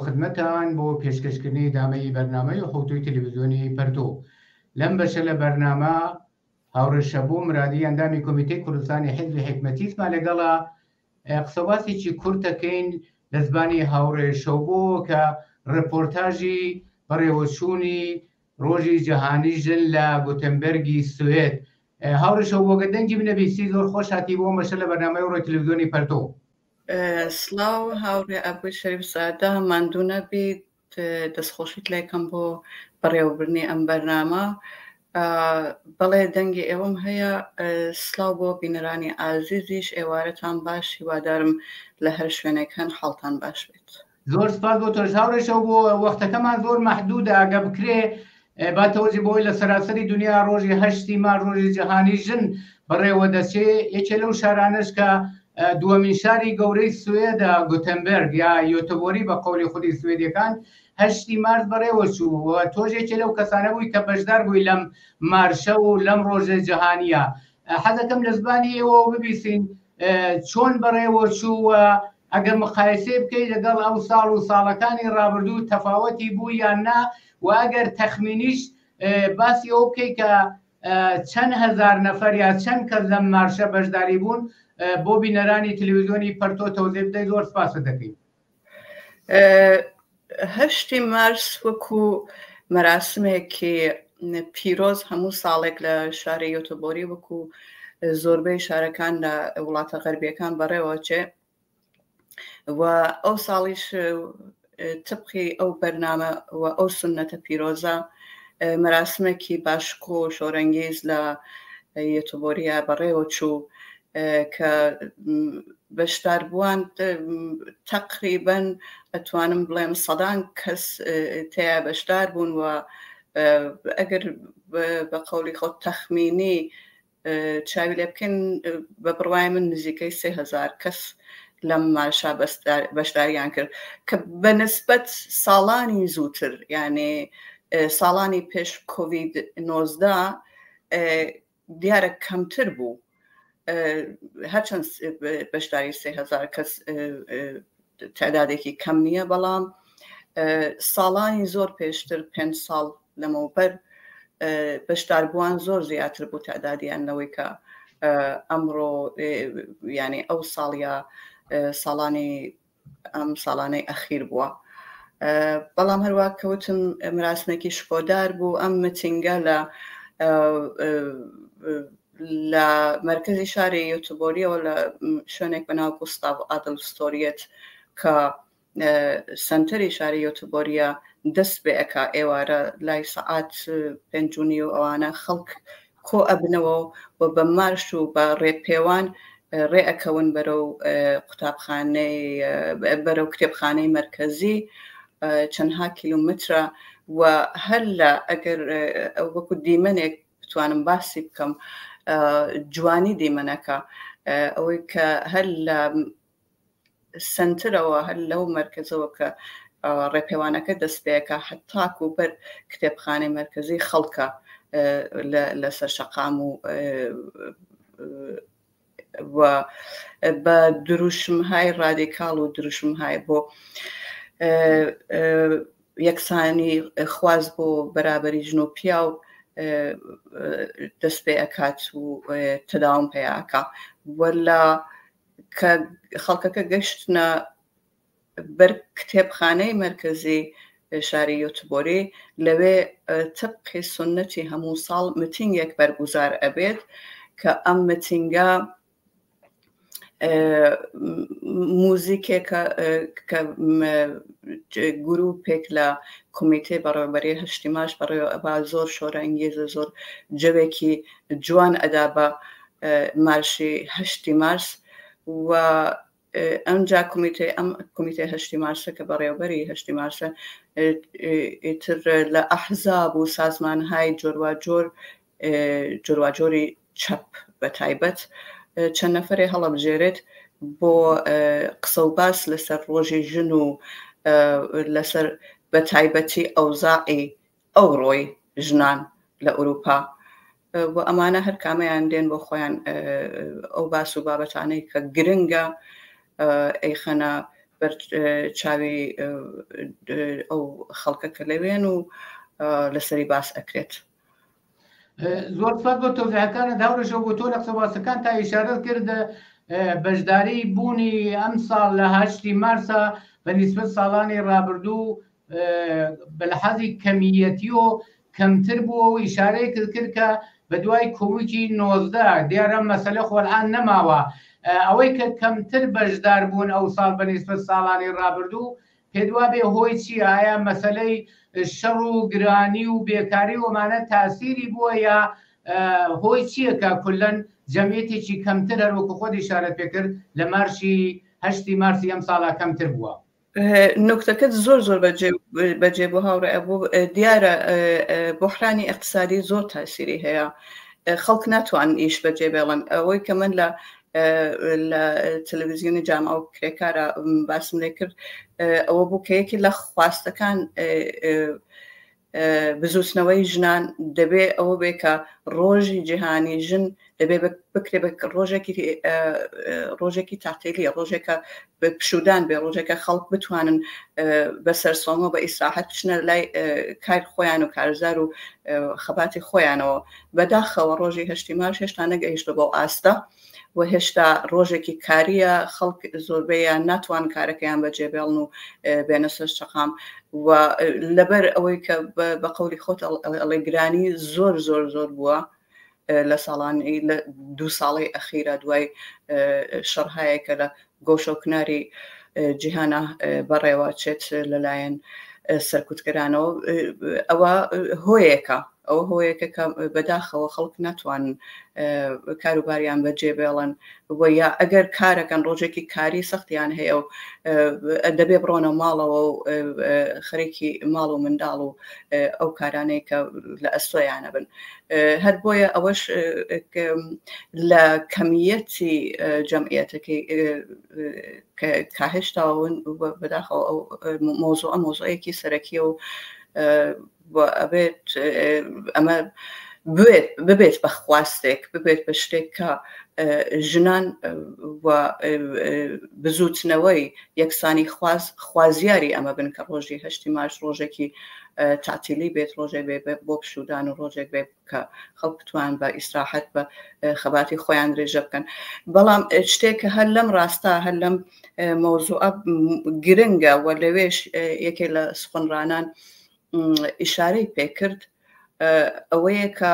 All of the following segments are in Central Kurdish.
خدمەتان بۆ پێشکەشکردنی دامەی بەرنامەی حوتوی تەلەڤیزیۆنی پەرتۆ. لەم بەشە لە بەرنامە هاوڕێشەبوو مرادی ئەندامی کۆمیتەی کوردستانی حیزبی حکمەتیسمان لەگەڵا قسەباسێکی کورت دەکەین لە زمانی هاوڕێشەبوو کە ڕپۆرتاژی بەڕێوەچوونی ڕۆژی جەهانی ژن لە گوتنبەرگی سوێد. هاوڕێشەبووەکە دەنگی بنەبیسی زۆر خۆش هاتی بۆ بەشە لە بەرنامەی ڕۆی تەلەڤیزیۆنی پەرتۆ. سلااو هاوڕێ ئەبووی شەریف سادە ماندوو نەبیت دەستخۆشیت لێکم بۆ بەڕێوەبرنی ئەم بەرنامە. بەڵێ دەنگی ئێوەم هەیە. سلااو بۆ بینەرانی ئازیزیش، ئێوارەتان باش، هیوادارم لە هەر شوێنێک هەن حاڵتان باش بێت. زۆر سپاس بۆ تۆش هاوڕێشەبوو. وەختەکەمان زۆر مەحدودە، ئەگە بکرێ باتەوەجی بۆی لە سەراسەری دنیا ڕۆژی 8 مار ڕۆژی جەهانی ژن بەڕێوە دەچێ. یەکێ لەو شارانش کە دووەمین شاری گەورەی سوێدە گوتنبەرگ یا یۆتۆبۆری بە قەولی خودی سوێدیەکان 8 مارس بەڕێوە چوو. تۆژێکی لەو کەسانە بووی کە بەشدار بووی لەم مارشە و لەم ڕۆژە جەهانیە. حەزەکەم لە زمانی ئێوە ببیستین چۆن بەڕێوە چووە، ئەگەر مقایسێ بکەیت لەگەڵ ئەو ساڵ و ساڵەکانی ڕابردوو تەفاوەتی بوو یان نا، و ئەگەر تەخمینیش باسی ئەو بکەیت کە چەند هەزار نەفەر یا چەند کەس لەم مارشە بەشداری بوون بۆ بینەرانی تەلەڤیزیۆنی پەرتۆ تەوزێ بدەیت. زۆر سپاسە دەکەین. 8 مارس وەکو مەراسمێکی پیرۆز هەموو ساڵێک لە شاری یۆتۆبۆری وەکو زۆربەی شارەکان لە وڵاتە غەربیەکان بەڕێوە چێ، و ئەو ساڵیش تبقی ئەو بەرنامە و ئەو سنەتە پیرۆزە مەراسمێکی باشکۆ و شۆرەنگیز لە یۆتۆبۆریە بەڕێوە چوو کە بەشداربووان تقریبەن ئەتوانم بڵێم سەدان کەس تیا بەشدار بوون، و ئەگەر بە قەولی خۆت تەخمینی چاوی لێ بکەن بە بڕوای من نزیکەی 3000 کەس لەم مارشا بەشداریان کرد کە بە نسبەت ساڵانی زووتر، یعنی ساڵانی پێش کۆڤید 19 دیارە کەمتر بوو. هەرچەند بەشداری 3000 کەس تعدادێکی کەم نییە، بەڵام ساڵانی زۆر پێشتر 5 ساڵ لەمەوبەر بەشداربووان زۆر زیاتر بوو تعدادیان لەوەی کە ئەمڕۆ ینی ئەو ساڵیا ساڵانەی ئەخیر بووە. بەڵام هەروە کەوتم مراسمێکی شکۆدار بوو. ئەم متینگە لە مرکزی شاری یۆتۆبۆریەوە لە شوێنێک بەناو گوستاڤ ئادڵستۆریەت کە سنتەری شاری یۆتۆبۆریە دەست بێ ئەکا ئێوارە لای سەعات 5:30 و ئەوانە خەڵک کۆ ئەبنەوە و بە مارش و بە ڕێپێوان ڕێئەکەون بەرەو قوتابخانەی بەرەو کتێبخانەی مرکزی چەندها کیلومترە، و هەر لە ئەگەر وەکو دیمەنێک بتوانم باسی بکەم جوانی دیمەنەکە ئەوەی کە هەر لە سنترەوە هەر لەو مرکزەوە کە ڕێپێوانەکە دەستپێکە حتاکو بەر کتێبخانەی مرکزی خەڵکە لەسەر شەقام و بە دروشمهای ڕادیکاڵ و دروشمهای بۆ یەکسانی خواز بۆ بەرابەری ژن و پیا و دەست پێ ئەکات و تەداوم پێیاکە، وەلا کە خەڵکەکە گەشتنە بەر کتێبخانەی مرکزی شاری یۆتۆبۆری لەوێ تبقی سنەتی هەموو ساڵ متینگێک بەرگوزار ئەبێت کە ئەم متینگە موزیکێکە کە گروپێک لە کۆمیتەی بەڕێوەبەری 8 مارس بەڕێوە ئەبا زۆر شۆرەنگێزە، زۆر جەوێکی جوان ئەدا بە مارشی 8 مارس، و ئەمجا کۆمیتەی 8 مارسە کە بەڕێوەبەری 8 مارسە ئیتر لە ئەحزاب و سازمانهای جۆرواجۆری چەپ بە تایبەت چەند نەفەرێ هەڵەبژێرێت بۆ قسە و باس لەسەر ڕۆژی ژن و لەسەر بە تایبەتی ئەوزاعی ئەو ڕۆی ژنان لە ئوروپا، و ئەمانە هەر کامەیان دێن بۆ خۆیان ئەو باس و بابەتانەی کە گرنگە ئەیخەنە بە چاوی ئەو خەڵکەکە لەوێن و لەسەری باس ئەکرێت. زۆر سپاس بۆ تۆزیحەکانت هاوڕێژە بۆ تۆ لە قسەباسەکان تا ئیشارەت کردە بەشداری بوونی ئەم ساڵ لە 8 مارسە بە نیسبەت ساڵانی ڕابردوو بە لەحاظی کەمیەتی و کەمتر بووە و ئیشارەی کرد کە بە دوای کۆویدی 19 دیارە مەسەلە خۆلعان نەماوە ئەوەی کە کەمتر بەشدار بوون ئەو ساڵ بە نیسبەت ساڵانی ڕابردوو پێدوا بێ هۆی چی ئایا مەسەلەی شەڕ و گرانی و بێکاری ومانە تاسیری بووە یا هۆی چییە کە کولەن جەمعیەتێکی کەمتر هەروەکو خۆت ئیشارەت پێکرد لە مارشی 8 مارسی ئەم ساڵا کەمتر بووە؟ نکتەکەت زۆر بەجێ بۆ هاوڕێ بوو دیارە بحرانی اقتصادی زۆر تاسیری هەیە خەڵک ناتوان ئیش بەجێ بێڵن ئەوەی کە من لە تەلەڤیزیۆنی جامعە و کرێکارە باسم لێ کرد ئەوە بوو کە یەکی لە خواستەکان بزوتنەوەی ژنان دەبێ ئەوە بێ کە ڕۆژی جیهانی ژن دەبێ بکرێ بە ڕۆژێکی تاقیلی ڕۆژێکە پشودان بێ ڕۆژێکە خەڵک بتوانن بەسەرسۆمە بە ئیسراحەت بچنە لای کار خۆیان و کارزار و خەباتی خۆیانەوە بەداخەوە ڕۆژی 8 مارس هێشتا نەگەیشتە بۆ ئاستە و هێشتا ڕۆژێکی کاریە خەڵک زۆربەیان ناتوان کارەکەیان بەجێبێڵن و بێنە سەر شەقام و لەبەر ئەوەی کە بە قەولی خۆت ئەڵێ گرانی زۆر بووە لە ساڵانی لە 2 ساڵی ئەخیرە دوای شەڕهایەکە لە گۆشە و کناری جیهانە بەڕێوە چێت لەلایەن سەرکوتگەرانەوە ئەوە هۆیەکە ئەوە هۆیەکە کە بەداخەوە خەڵک ناتوانن کاروباریان بەجێ بێڵن و یا ئەگەر کارەکەن ڕۆژێکی کاری سەختیان هەیە و دەبێ بڕۆنە ماڵەوە و خەریکی ماڵ و منداڵ و ئەو کارانەی کە لە ئەستۆیانە بن هەر بۆیە ئەوەش لە کەمیەتی جەمعیەتەکەی کاهێشتاون بەداخەوە ئەو مۆزوعەیەکی سەرەکیە و ئەبێت ئەمە ببێت بە خواستێک ببێت بە شتێک کە ژنان و بزوتنەوەی یەکسانی خوازیاری ئەمە بن کە ڕۆژی 8 مارس ڕۆژێکی تعتیلی بێت ڕۆژێک بێ بۆ پشودان و ڕۆژێک بێ کە خەڵک بتوان بە ئیسراحەت بە خەباتی خۆیان درێژە بکەن بەڵام شتێکە هەر لەم ڕاستە هەر لەم مۆزوعە گرنگە و لەوێش یەکێک لە سخنڕانان ئیشارەی پێکرد ئەوەیە کە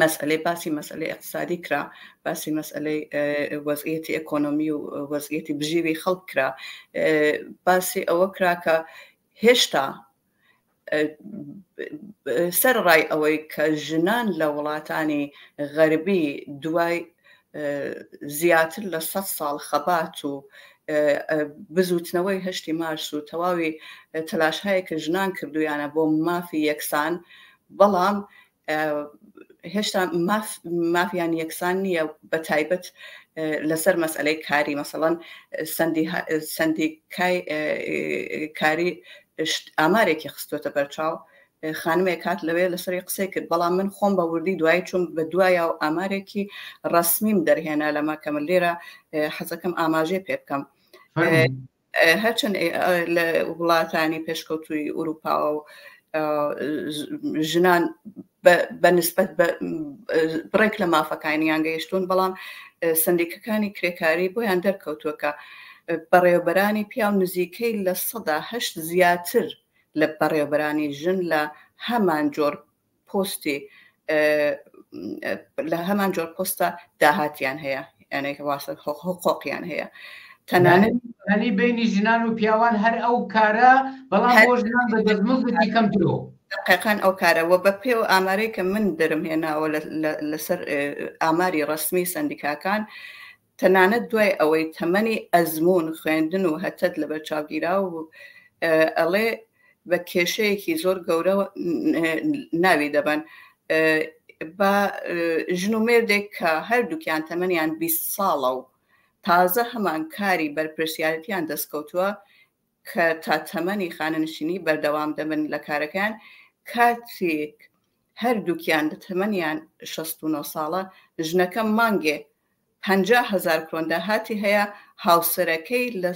مەسئلەی باسی مەسئلەی اقتصادی کرا باسی مەسئلەی وەزعیەتی ئەکۆنۆمی و وەزعیەتی بژیوی خەڵک کرا باسی ئەوە کرا کە هێشتا سەرڕای ئەوەی کە ژنان لە وڵاتانی غەربی دوای زیاتر لە 100 ساڵ خەبات و بزوتنەوەی 8 مارس و تەواوی تەلاشهەیە کە ژنان کردویانە بۆ مافی یەکسان بەڵام هێشتا مافیان یەکسان نییە بە تایبەت لەسەر مەسئلەی کاری مەسەڵەن سندیکای کاری ئامارێکی خستوتە بەرچاو خانمێک کات لەوێ لەسەری قسەی کرد بەڵام من خۆم بە وردی دوای چوم بە دوایە و ئامارێکی ڕسمیم دەرهێنا لەمە کە من لێرە حەزەکەم ئاماژێ پێ بکەم هەرچەند لە وڵاتانی پێشکەوتووی ئوروپا و ژنان بەنسبەت بڕێک لە مافەکانیان گەیشتون بەڵام سندیکەکانی کرێکاری بۆیان دەرکەوتووە کە بەڕێوەبەرانی پیا و نزیکەی لە 108 زیاتر لە بەڕێوەبەرانی ژن لە هەمان جۆر پۆستی لە هەمان جۆر پۆستە داهاتیان هەیە یعنی واسە حقوقیان هەیە تەنانەت بینی ژنان و پیاوان هەر ئەو کارە بەڵام بۆ ژنان بە دەستمزدی کەمترۆ دقیقاً ئەو کارەوە بە پێ و ئامارەی کە من دەرم هێناوە لەسەر ئاماری ڕسمی سندیکاکان تەنانەت دوای ئەوەی تەمەنی ئەزمون خوێندن و هەتەت لە بەرچاوگیرا و ئەڵێ بە کێشەیەکی زۆر گەورە ناوی دەبن بە ژن و مێردێک کە هەردووکیان تەمەنیان 20 ساڵە و تازە هەمان کاری بەرپرسیارەتیان دەستکەوتووە کە تا تەمەنی خانەنشینی بەردەوام دەبن لە کارەکان کاتێک هەردووکیان تەمەنیان 69 ساڵە ژنەکە مانگێ 50,000 کرۆن داهاتی هەیە هاوسەرەکەی لە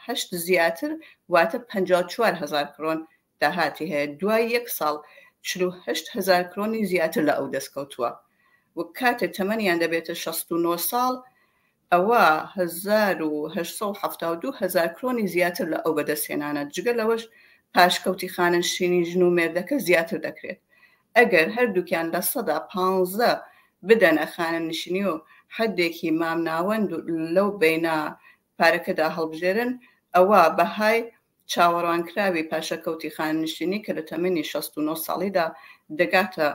8 زیاتر واتە 54,000 کرۆن داهاتی هەیە. دوای 1 ساڵ 48,000 کرۆنی زیاتر لە ئەو دەستکەوتووە. و کاتێک تەمەنیان دەبێتە 69 ساڵ ئەوە 1872,000 کرۆنی زیاتر لە ئەو بەدەستهێنانە. جگە لەوەش پاشکەوتی خانەنشینی ژن و مێردەکە زیاتر دەکرێت. ئەگەر هەردووکیان لە 15 بدەنە خانەنشینی و حدێکی مامناوەند لەو بینە پارەکەدا هەڵبژێرن، ئەوە بەهای چاوەڕوانکراوی پاشەکەوتی خانەنشینی کە لە تەمەنی 69 ساڵیدا دەگاتە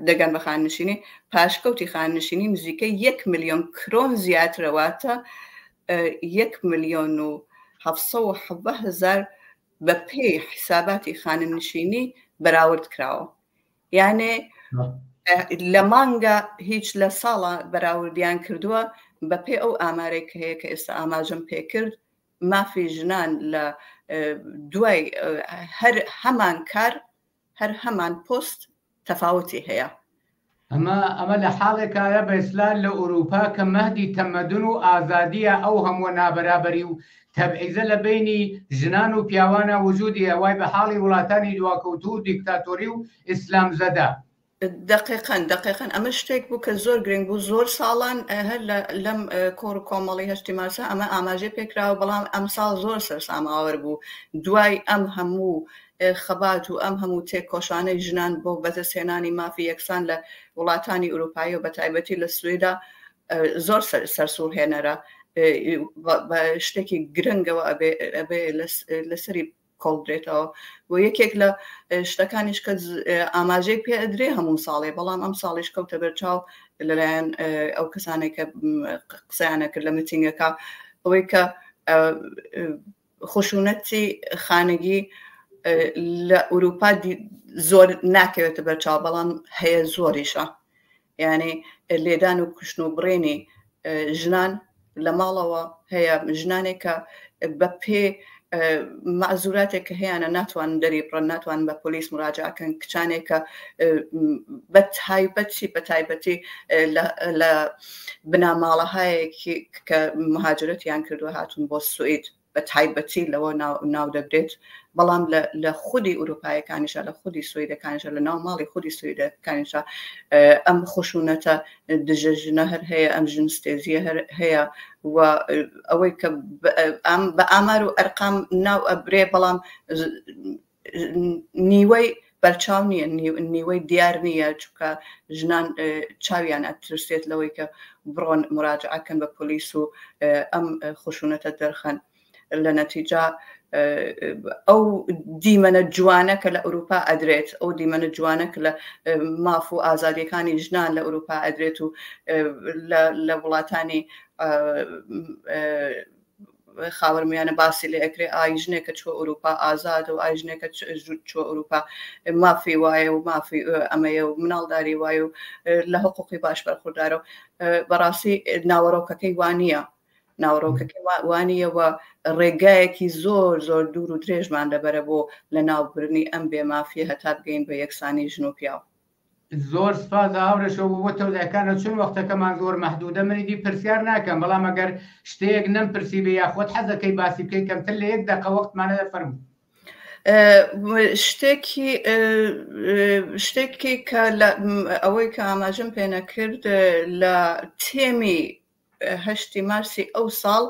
دەگەن بە خانەنشینی، پاشکەوتی خانەنشینی نزیکەی 1 ملیۆن کرۆن زیاترەواتە 1,770,000 بە پێی حساباتی خانەنشینی بەراورد کراوە. یانێ لە مانگە هیچ لە ساڵە بەراوردیان کردووە بە پێ ئەو ئامارێک هەیە کە ئێستا ئاماژەم پێکرد. مافی ژنان لە دوای هەمان کار هەر هەمان پۆست تەفاوتی هەیە. ئەمە لە حاڵێکایە بە ئیسلام لە ئوروپا کە مەهدی تەمەدن و ئازادیە ئەو هەموو نابەرابەری و تەبعیزە لە بینی ژنان و پیاوانە وجودی ئەوای بە حاڵی وڵاتانی دواکەوتوو و دیکتاتۆری و ئیسلام زەدا. دقیقاً ئەمە شتێک بوو کە زۆر گرنگ بوو. زۆر ساڵان هەر لەم کۆڕ و کۆمەڵی هەشتی مارسە ئەمە ئاماژێ پێکراوە، بەڵام ئەم ساڵ زۆر سەرساماوەر بوو. دوای ئەم هەموو خەبات و ئەم هەموو تێکۆشانەی ژنان بۆ بەدەستهێنانی مافی یەکسان لە وڵاتانی ئوروپایی و بە تایبەتی لە سوێدا زۆر سەرسوور هێنەرە. بە شتێکی گرنگەوە ئەبێ لەسەری کۆڵدرێتەوە. و یەکێک لە شتەکانیش کە ئاماژەی پێ ئەدرێ هەموو ساڵێ، بەڵام ئەم ساڵیش کەوتە بەرچاو لەلایەن ئەو کەسانێک کە قسەیانە کرد لە میتینگەکە، ئەوەی کە خشونەتی خانگی لە ئوروپا زۆر ناکەوێتە بەرچاو، بەڵام هەیە زۆریشە. یعنی لێدان و کوشتن و بڕێنی ژنان لە ماڵەوە هەیە. ژنانێک کە بە پێ معزوراتێک کە هەیەە ناتوان دەری بڕن، ناتوان بە پۆلیس مراجعەکەن، کچانێکە بە تایبەتی لە بناماڵەهایەکی کە مهاجرەتیان کردووە هاتوون بۆ سوئید بە تایبەتی لەوە ناو دەبرێت. بەڵام لە خودی ئوروپایەکانیشە، لە خودی سوئیدەکانیشە، لە ناو ماڵی خودی سوئیدەکانیشە ئەم خشونەتە دژە ژنە هەر هەیە، ئەم ژنستێزیە هەر هەیە. و ئەوەی کە بە ئامار و ئەرقام ناو ئەبرێ، بەڵام نیوەی بەرچاو نییە، نیوەی دیار نییە، چونکە ژنان چاویان ئەترسێت لەوەی کە بڕۆن مراجعەکەن بە پۆلیس و ئەم خشونەتە دەرخەن. لە نەتیجا ئەو دیمەنە جوانە کە لە ئوروپا ئەدرێت، ئەو دیمەنە جوانە کە لە ماف و ئازادیەکانی ژنان لە ئوروپا ئەدرێت و لە وڵاتانی خاوەرمیانە باسی لێ ئەکرێ ئای ژنێکە چوە ئوروپا ئازاد و ئای ژنێکە چوە ئوروپا مافی وایە و مافی ئەمەیە و مناڵداری وایە و لە حقوقی باش بەرخوردارە. و بەڕاستی ناوەڕۆکەکەی وانە ناوڕۆکەکەی وانیەوە ڕێگایەکی زۆر زۆر دوور و درێژمان دەبەرە بۆ لە ناوبرنی ئەم بێمافیە هەتا بگەین بە یەکسانی ژن و پیاو. زۆر سپاس هاوڕێشەوە بۆ تەودەکانە، چون وەختەکەمان زۆر مەحدودە، منیدی پرسیار ناکەم، بەڵام ئەگەر شتێک نەمپرسی بێ یاخۆت حەزەکەی باسی بکەی کەمتر لە 1 دقیقە وەختمانە دەفەرموو. شتێکی کە ئەوەی کە ئاماژەم پێ نەکرد لە تێمی 8 مارسی ئەو ساڵ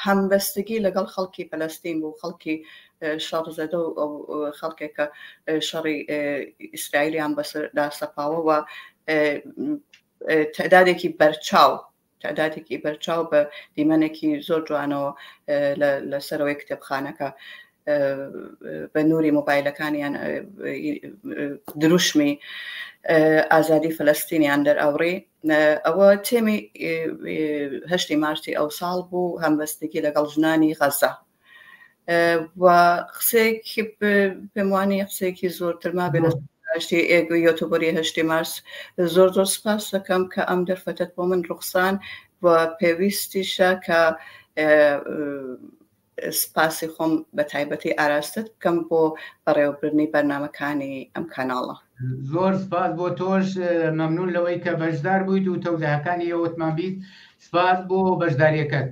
هەمبەستگی لەگەڵ خەڵکی پەلەستین بوو، خەڵکی شەڕزەدە و خەڵکێکە شەڕی ئیسرائیلیان بەسەردا سەپاوەوە تعدادێکی بەرچاو بە دیمەنێکی زۆر جوانەوە لەسەرەوەی کتێبخانەکە بە نووری مۆبایلەکانیان دروشمی ئازادی فەلەستینیان دەرئەوڕی. ئەوە تێمی 8 مارسی ئەو ساڵ بوو، هەمبەستگی لەگەڵ ژنانی غەزە. و قسێکی پێم وانی قسێکی زۆرترما بێ لەشتی یۆتوبەری 8 مارس. زۆر سپاس دەکەم کە ئەم دەرفەتت بۆ من ڕوخسان و پێویستیشە کە سپاسی خۆم بە تایبەتی ئاراستت بکەم بۆ بەڕێوەبردنی بەرنامەکانی ئەم کاناڵە. زۆر سپاس بۆ تۆش مەمنون لەوەی کە بەشدار بوویت و تەوزیعەکانی ئەوتمان بیست. سپاس بۆ بەشداریەکەت.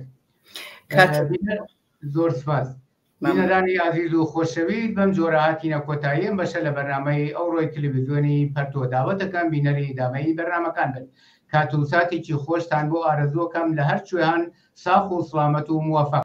زۆر سپاس. بینەرانی عزیز و خۆشەویست، بەم جۆرە هاتینە کۆتاییم بەشە لە بەرنامەی ئەوڕۆی تەلەڤیزیۆنی پەرتۆ. داوەتەکەم بینەری ئیدامەی بەرنامەکان بن. کات و ساتێکی خۆشتان بۆ ئارەزوەکەم لە هەر کوێیان ساخ و سڵامەت و موەفەق.